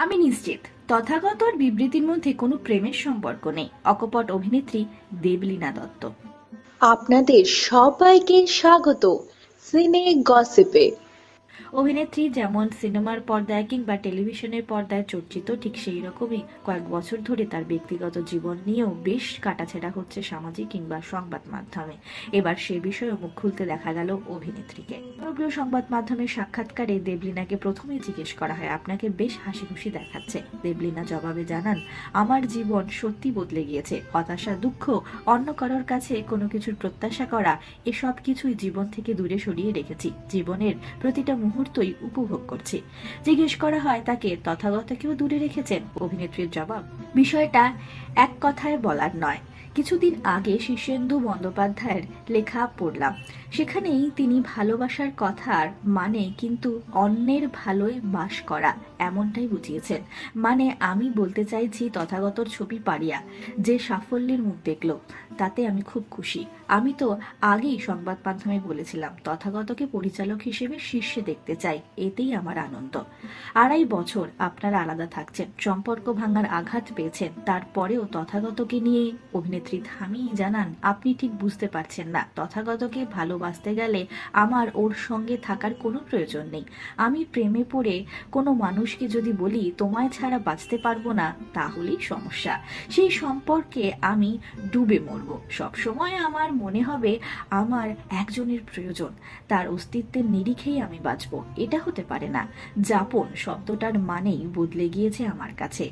আমি নিশ্চিত তথাগতর বিবৃতির মধ্যে কোনো প্রেমের সম্পর্ক নেই। অকপট অভিনেত্রী দেবলীনা দত্ত। আপনাদের সবাইকে স্বাগত সিনে গসিপে। অভিনেত্রী যেমন সিনেমার পর্দায় কিংবা টেলিভিশনের পর্দায় চর্চিত, ঠিক সেই রকমই কয়েক বছর ধরে তার ব্যক্তিগত জীবন নিয়েও বেশ কাটাছেঁড়া হচ্ছে সামাজিক কিংবা সংবাদ মাধ্যমে। এবার সে বিষয়ে মুখ খুলতে দেখা গেল অভিনেত্রীকে। জনপ্রিয় সংবাদ মাধ্যমের সাক্ষাৎকারে দেবলীনাকে প্রথমেই জিজ্ঞেস করা হয়, আপনাকে বেশ হাসি খুশি দেখাচ্ছে। দেবলীনা জবাবে জানান, আমার জীবন সত্যি বদলে গিয়েছে। হতাশা, দুঃখ, অন্য কারোর কাছে কোনো কিছুর প্রত্যাশা করা, এসব কিছুই জীবন থেকে দূরে সরিয়ে রেখেছি। জীবনের প্রতিটা মুহূর্তই উপভোগ করছি। জিজ্ঞেস করা হয় তাকে তথাগতকেও দূরে রেখেছেন। অভিনেত্রীর জবাব, বিষয়টা এক কথায় বলার নয়। কিছুদিন আগে শীর্ষেন্দু বন্দ্যোপাধ্যায়ের লেখা পড়লাম, সেখানেই তিনি ভালোবাসার কথার মানে কিন্তু অন্যের ভালোয় বাস করা এমনটাই বুঝিয়েছেন। মানে আমি বলতে চাইছি, তথাগতর ছবি পারিয়া যে সাফল্যের মুখ দেখল তাতে আমি খুব খুশি। আমি তো আগেই সংবাদ মাধ্যমে বলেছিলাম তথাগতকে পরিচালক হিসেবে শীর্ষে দেখতে চাই, এতেই আমার আনন্দ। 2.5 বছর আপনারা আলাদা থাকছেন, সম্পর্ক ভাঙার আঘাত পেয়েছেন, তারপরেও তথাগতকে নিয়ে অভিনেত্রী থামিয়ে জানান, আপনি ঠিক বুঝতে পারছেন না। তথাগতকে ভালোবাসতে গেলে আমার ওর সঙ্গে থাকার কোনো প্রয়োজন নেই। আমি প্রেমে পড়ে কোনো মানুষকে যদি বলি তোমায় ছাড়া বাঁচতে পারবো না, তাহলেই সমস্যা। সেই সম্পর্কে আমি ডুবে মরব। সবসময় আমার মনে হবে আমার একজনের প্রয়োজন, তার অস্তিত্বের নিরিখেই আমি বাঁচব। এটা হতে পারে না। যাপন শব্দটার মানেই বদলে গিয়েছে আমার কাছে।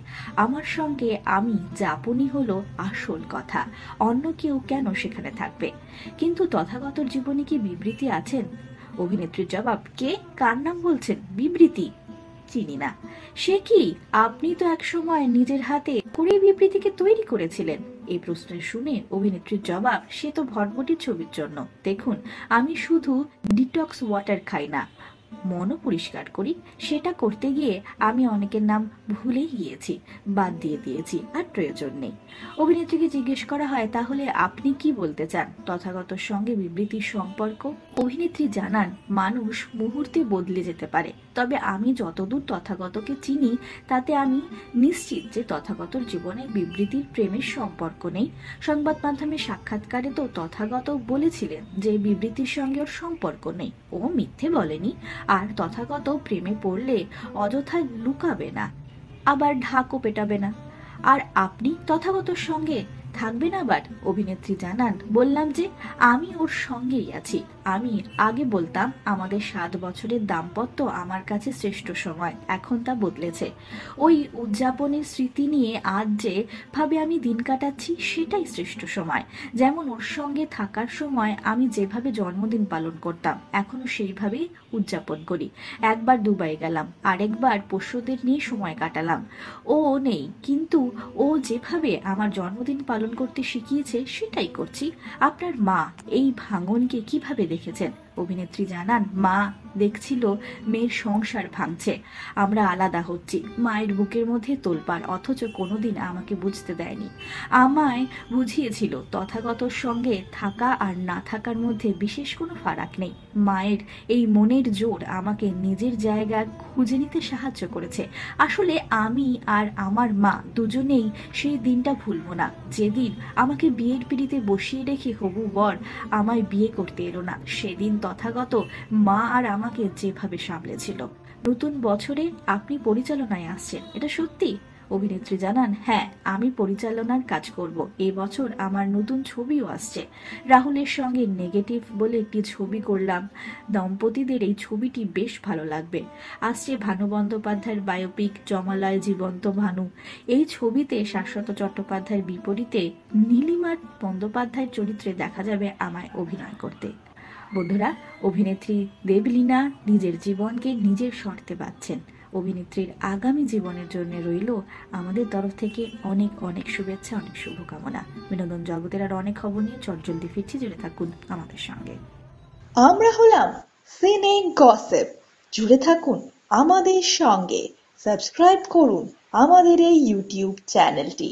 আমার সঙ্গে আমি যাপনই হলো আসল কথা, অন্য কেউ কেন সেখানে থাকবে? কিন্তু তথাগতর জীবনে কি বিবৃতি আছেন? অভিনেত্রীর জবাব, কে, কার নাম বলছেন? বিবৃতি? চিনি না। সে কি? আপনি তো একসময় নিজের হাতে করে বিবৃতিকে তৈরি করেছিলেন। এই প্রশ্ন শুনে অভিনেত্রীর জবাব, সে তো ভটভটির ছবির জন্য। দেখুন, আমি শুধু ডিটক্স ওয়াটার খাই না, মনও পরিষ্কার করি। সেটা করতে গিয়ে আমি অনেকের নাম ভুলেই গিয়েছি, বাদ দিয়ে দিয়েছি, আর প্রয়োজন নেই। অভিনেত্রীকে জিজ্ঞেস করা হয়, তাহলে আপনি কি বলতে চান তথাগতর সঙ্গে বিবৃতির সম্পর্ক? অভিনেত্রী জানান, মানুষ মুহূর্তে বদলে যেতে পারে, তবে আমি যতদূর তথাগতকে চিনি তাতে আমি নিশ্চিত যে তথাগতর জীবনে বিবৃতির প্রেমের সম্পর্ক নেই। সংবাদ মাধ্যমে সাক্ষাৎকারে তো তথাগত বলেছিলেন যে বিবৃতির সঙ্গে ওর সম্পর্ক নেই। ও মিথ্যে বলেনি। আর তথাগত প্রেমে পড়লে অযথা লুকাবে না, আবার ঢাকও পেটাবে না। আর আপনি তথাগতর সঙ্গে থাকবেন আবার? অভিনেত্রী জানান, বললাম যে আমি ওর সঙ্গেই আছি। আমি আগে বলতাম আমাদের 7 বছরের দাম্পত্য আমার কাছে শ্রেষ্ঠ সময়, এখন তা বদলেছে। ওই উদযাপনের স্মৃতি নিয়ে আজ যে ভাবে আমি দিন কাটাচ্ছি সেটাই শ্রেষ্ঠ সময়। যেমন ওর সঙ্গে থাকার সময় আমি যেভাবে জন্মদিন পালন করতাম এখনো সেইভাবেই উদযাপন করি। একবার দুবাই গেলাম, আরেকবার পোষ্যদের নিয়ে সময় কাটালাম। ও নেই, কিন্তু ও যেভাবে আমার জন্মদিন পালন করতে শিখিয়েছে সেটাই করছি। আপনার মা এই ভাঙনকে কিভাবে দেখেছেন? অভিনেত্রী জানান, মা দেখছিল মেয়ের সংসার ভাঙছে, আমরা আলাদা হচ্ছি। মায়ের বুকের মধ্যে তোলপাড়, অথচ কোনোদিন আমাকে বুঝতে দেয়নি। আমায় বুঝিয়েছিল তথাগতর সঙ্গে থাকা আর না থাকার মধ্যে বিশেষ কোনো ফারাক নেই। মায়ের এই মনের জোর আমাকে নিজের জায়গা খুঁজে নিতে সাহায্য করেছে। আসলে আমি আর আমার মা দুজনেই সেই দিনটা ভুলবো না, যেদিন আমাকে বিয়ের পিঁড়িতে বসিয়ে রেখে হবু বর আমায় বিয়ে করতে এলো না। সেদিন তথাগত মা আর আমাকে যেভাবে সামলেছিল। নতুন বছরে আপনি পরিচালনায় আসছেন, এটা সত্যি? অভিনেত্রী জানান, হ্যাঁ, আমি পরিচালনার কাজ করব। এবছর আমার নতুন ছবিও আসছে। রাহুলের সঙ্গে নেগেটিভ বলে একটি ছবি করলাম। দম্পতিদের এই ছবিটি বেশ ভালো লাগবে। আসছে ভানু বন্দ্যোপাধ্যায়ের বায়োপিক জমালয় জীবন্ত ভানু। এই ছবিতে শাশ্বত চট্টোপাধ্যায়ের বিপরীতে নীলিমা বন্দ্যোপাধ্যায়ের চরিত্রে দেখা যাবে আমায় অভিনয় করতে। বন্ধুরা, অভিনেত্রী দেবলীনা নিজের জীবনকে নিজের শর্তে বাঁচছেন। অভিনেত্রীর আগামী জীবনের জন্য রইল আমাদের তরফ থেকে অনেক অনেক শুভেচ্ছা, অনেক শুভকামনা। বিনোদন জগতের আর অনেক খবর নিয়ে চটজলদি ফিরছি, জুড়ে থাকুন আমাদের সঙ্গে। আমরা হলাম সিনে গসিপ, জুড়ে থাকুন আমাদের সঙ্গে। সাবস্ক্রাইব করুন আমাদের এই ইউটিউব চ্যানেলটি।